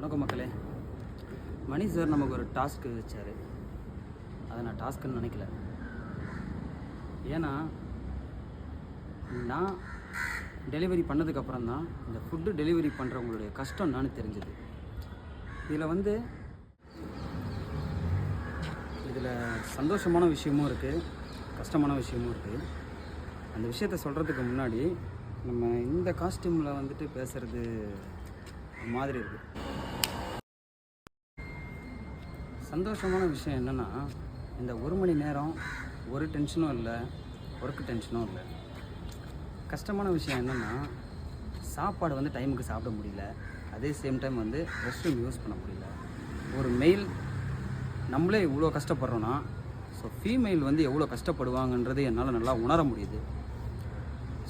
வணக்கம் மக்களே. மணி சார் நமக்கு ஒரு டாஸ்க்கு வச்சார். அதை நான் டாஸ்க்குன்னு நினைக்கல. ஏன்னா நான் டெலிவரி பண்ணதுக்கப்புறம் தான் இந்த ஃபுட்டு டெலிவரி பண்ணுறவங்களுடைய கஷ்டம் நான் தெரிஞ்சது. இதில் சந்தோஷமான விஷயமும் இருக்குது, கஷ்டமான விஷயமும் இருக்குது. அந்த விஷயத்த சொல்கிறதுக்கு முன்னாடி நம்ம இந்த காஸ்டியூமில் வந்துட்டு பேசுகிறது மாதிரி இருக்குது. சந்தோஷமான விஷயம் என்னென்னா, இந்த 1 மணி நேரம் ஒரு டென்ஷனும் இல்லை, ஒர்க்கு டென்ஷனும் இல்லை. கஷ்டமான விஷயம் என்னென்னா, சாப்பாடு வந்து டைமுக்கு சாப்பிட முடியல, அதே சேம் டைம் வந்து ரெஸ்ட் ரூம் யூஸ் பண்ண முடியல. ஒரு மெயில் நம்மளே இவ்வளோ கஷ்டப்படுறோன்னா, ஸோ ஃபீமெயில் வந்து எவ்வளோ கஷ்டப்படுவாங்கன்றது என்னால் நல்லா உணர முடியுது.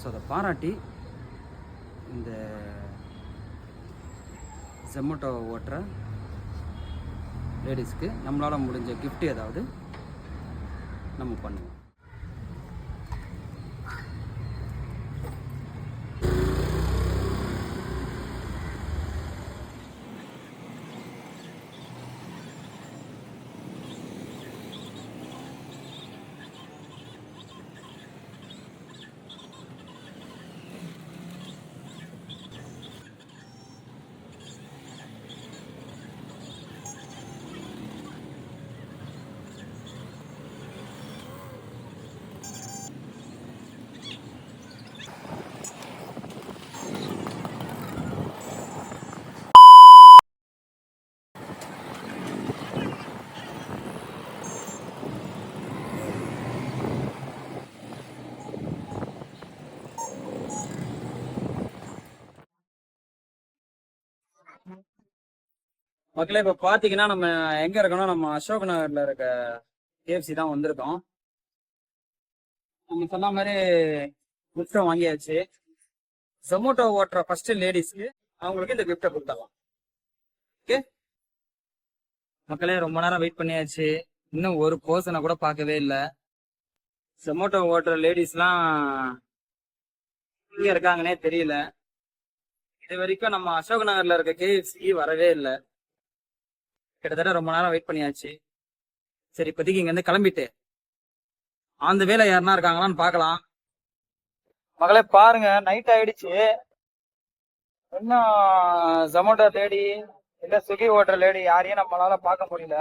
ஸோ அதை பாராட்டி இந்த ஜொமேட்டோ ஓட்டுற லேடிஸ்க்கு நம்மளால் முடிஞ்ச கிஃப்ட் ஏதாவது நம்ம பண்ணுவோம். மக்களே, இப்போ பார்த்தீங்கன்னா நம்ம எங்கே இருக்கோம்னா, நம்ம அசோக் நகரில் இருக்க கேஎஃப்சி தான் வந்திருக்கோம். நம்ம சொன்ன மாதிரி கிஃப்ட்டை வாங்கியாச்சு. ஜொமேட்டோ ஓட்டுற ஃபர்ஸ்ட் லேடிஸ்க்கு அவங்களுக்கு இந்த கிஃப்ட்டை கொடுத்துடலாம். ஓகே மக்களே, ரொம்ப நேரம் வெயிட் பண்ணியாச்சு, இன்னும் ஒரு பர்சனை கூட பார்க்கவே இல்லை. ஜொமேட்டோ ஓட்டுற லேடிஸ்லாம் எங்கே இருக்காங்கன்னே தெரியல. இது வரைக்கும் நம்ம அசோக் நகரில் இருக்க கேஎஃப்சி வரவே இல்லை. கிட்டத்தட்ட ரொம்ப நேரம் வெயிட் பண்ணியாச்சு. சரி, இப்போதைக்கு இங்கேருந்து கிளம்பிட்டு அந்த வேலை யாருன்னா இருக்காங்களான்னு பார்க்கலாம். மகளே பாருங்க, நைட் ஆயிடுச்சு, இன்னும் ஜொமேட்டோ லேடி இல்லை ஸ்விக்கி ஓட்டுற லேடி யாரையும் நம்மளால பார்க்க முடியல.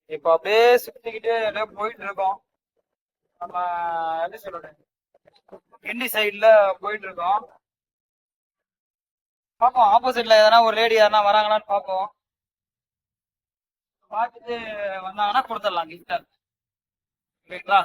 இப்போ அப்படியே சுற்றிக்கிட்டு அப்படியே போயிட்டு இருக்கோம். நம்ம எப்படி சொல்றது, கிண்டி சைட்ல போயிட்டு இருக்கோம். பார்ப்போம், ஆப்போசிட்ல எதனா ஒரு லேடி யாருன்னா வராங்களான்னு பார்ப்போம். பார்த்துட்டு வந்தாங்கன்னா கொடுத்துடலாம் கிஃப்டா. ஓகேங்களா?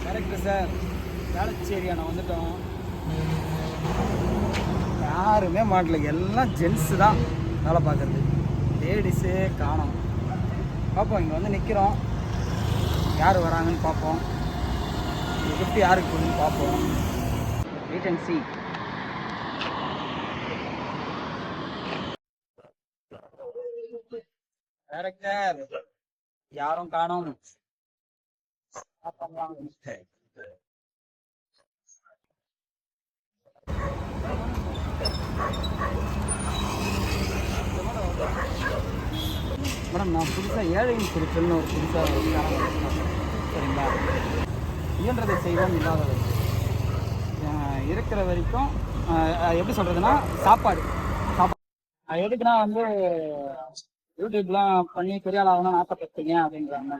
கரெக்டு சார், வேளச்சேரியான வந்துட்டோம். யாருமே மாட்டல, எல்லாம் ஜென்ஸு தான் வேலை பார்க்குறது, லேடிஸே காணோம். பார்ப்போம், இங்கே வந்து நிற்கிறோம், யார் வராங்கன்னு பார்ப்போம். இந்த கிஃப்ட் யாருக்கு போகுதுன்னு பார்ப்போம். Wait and sea. டைரக்டர் யாரும் காணோம். மேடம், நான் புதுசாக ஏழையின் குறிச்சல்னு ஒரு புதுசாக சரிங்களா, இயன்றதை செய்வோம் இல்லாதது இருக்கிற வரைக்கும் எப்படி சொல்கிறதுனா, சாப்பாடு எதுக்குன்னா வந்து யூடியூப்லாம் பண்ணி பெரிய ஆள் ஆகணும்னு ஆசைப்பட்டீங்க அப்படின்றாங்க.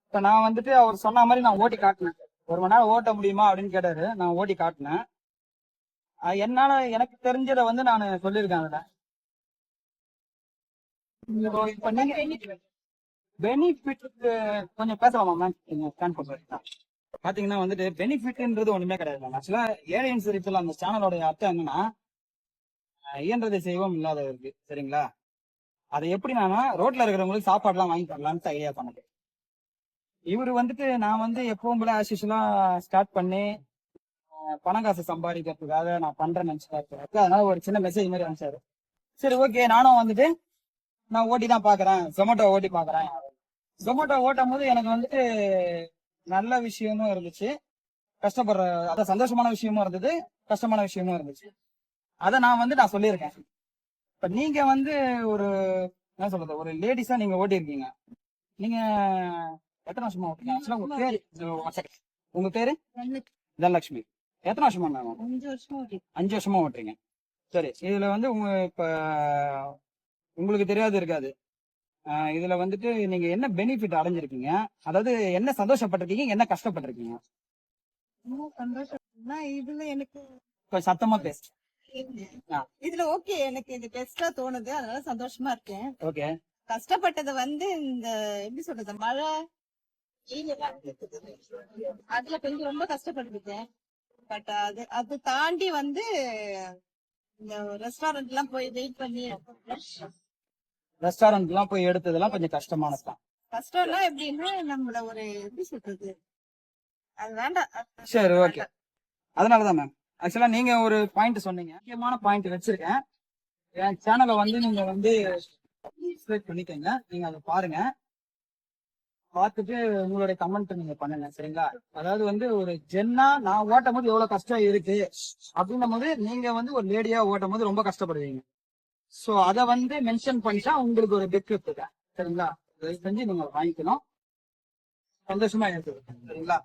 இப்போ நான் வந்துட்டு அவர் சொன்ன மாதிரி நான் ஓட்டி காட்டினேன். 1 மணி நேரம் ஓட்ட முடியுமா அப்படின்னு கேட்டாரு, நான் ஓட்டி காட்டினேன். என்னால் எனக்கு தெரிஞ்சதை வந்து நான் சொல்லியிருக்கேன். அதில் இப்போ நீங்கள் பெனிஃபிட்டுக்கு கொஞ்சம் பேசலாமா மேம்? நீங்கள் ஸ்கேன் பண்ணுறீங்களா? பார்த்தீங்கன்னா வந்துட்டு பெனிஃபிட்ன்றது ஒன்றுமே கிடையாது மேம். ஆக்சுவலாக ஏழையின் சிரிப்பில் அந்த சேனலோடைய அர்த்தம் என்னன்னா, இயன்றதை செய்வோம் இல்லாதவருக்கு. சரிங்களா? அதை எப்படின்னா, ரோட்ல இருக்கிறவங்களுக்கு சாப்பாடுலாம் வாங்கி தரலான்னு ஐடியா பண்ணது. இவர் வந்துட்டு நான் வந்து எப்பவும் போல ஆஸ்யூஷலா ஸ்டார்ட் பண்ணி பணம் காசு சம்பாதிக்கிறதுக்காக நான் பண்றேன்னு நினைச்சிட்டாரு. அதனால ஒரு சின்ன மெசேஜ் மாதிரி அனுப்பிச்சாரு. சரி ஓகே, நானும் வந்துட்டு நான் ஓட்டி தான் பாக்குறேன், ஜொமேட்டோ ஓட்டி பாக்குறேன். ஜொமேட்டோ ஓட்டும் போது எனக்கு வந்துட்டு நல்ல விஷயமும் இருந்துச்சு, கஷ்டப்படுற அதான் சந்தோஷமான விஷயமும் இருந்தது, கஷ்டமான விஷயமும் இருந்துச்சு. அத நான் சொல்லியிருக்கேன். இப்ப நீங்க வந்து ஒரு என்ன சொல்றது, ஒரு லேடிஸா நீங்க ஓட்டியிருக்கீங்க. நீங்க எத்தனை வருஷமா ஓட்டுறீங்க? ஆக்சுவலா உங்க பேரு one second. உங்க பேரு தனலட்சுமி. எத்தனை வருஷமா மேம்? 5 வருஷமா ஓட்டுறீங்க. சரி, இதுல வந்து இப்ப உங்களுக்கு தெரியாது இருக்காது. இதுல வந்துட்டு நீங்க என்ன பெனிஃபிட் அடைஞ்சிருக்கீங்க, அதாவது என்ன சந்தோஷப்பட்டிருக்கீங்க, என்ன கஷ்டப்பட்டிருக்கீங்க? சந்தோஷம்னா இதுல எனக்கு கொஞ்சம் சத்தமா பேசு. இதுல ஓகே, எனக்கு இது பெஸ்டா தோணுது, அதனால சந்தோஷமா இருக்கேன். ஓகே. கஷ்டப்பட்டது வந்து இந்த எப்படி சொல்றது, மழை வெயில் எல்லாம் இருக்குது. அதுல கொஞ்சம் ரொம்ப கஷ்டப்பட்டிருக்கேன். பட் அது அது தாண்டி வந்து இந்த ரெஸ்டாரண்ட் எல்லாம் போய் வெயிட் பண்ணி ரெஸ்டாரண்ட் எல்லாம் போய் எடுத்ததெல்லாம் கொஞ்சம் கஷ்டமானதுதான். கஷ்டம்னா எப்படின்னா நம்மள ஒரு எப்படி சொல்றது, அது வேண்டாம். சரி, ஓகே. அதனாலதான் மேம் ஆக்சுவலா நீங்க ஒரு பாயிண்ட் சொன்னீங்க, முக்கியமான பாயிண்ட் வச்சிருக்கேன். என் சேனலை வந்து நீங்க வந்து சப்ஸ்கிரைப் பண்ணிக்கோங்க, நீங்க அதை பாருங்க. பார்த்துட்டு உங்களுடைய கமெண்ட் நீங்க பண்ணுங்க, சரிங்களா? அதாவது வந்து ஒரு ஜென்னா நான் ஓட்டும் போது எவ்வளவு கஷ்டம் இருக்கு அப்படின்னும் போது நீங்க வந்து ஒரு லேடியா ஓட்டும் போது ரொம்ப கஷ்டப்படுவீங்க. சோ அத வந்து மென்ஷன் பண்ணிட்டா உங்களுக்கு ஒரு பெக் இருக்கு, சரிங்களா? தயவு செஞ்சு நீங்க வாங்கிக்கணும், சந்தோஷமா இருக்கு, சரிங்களா?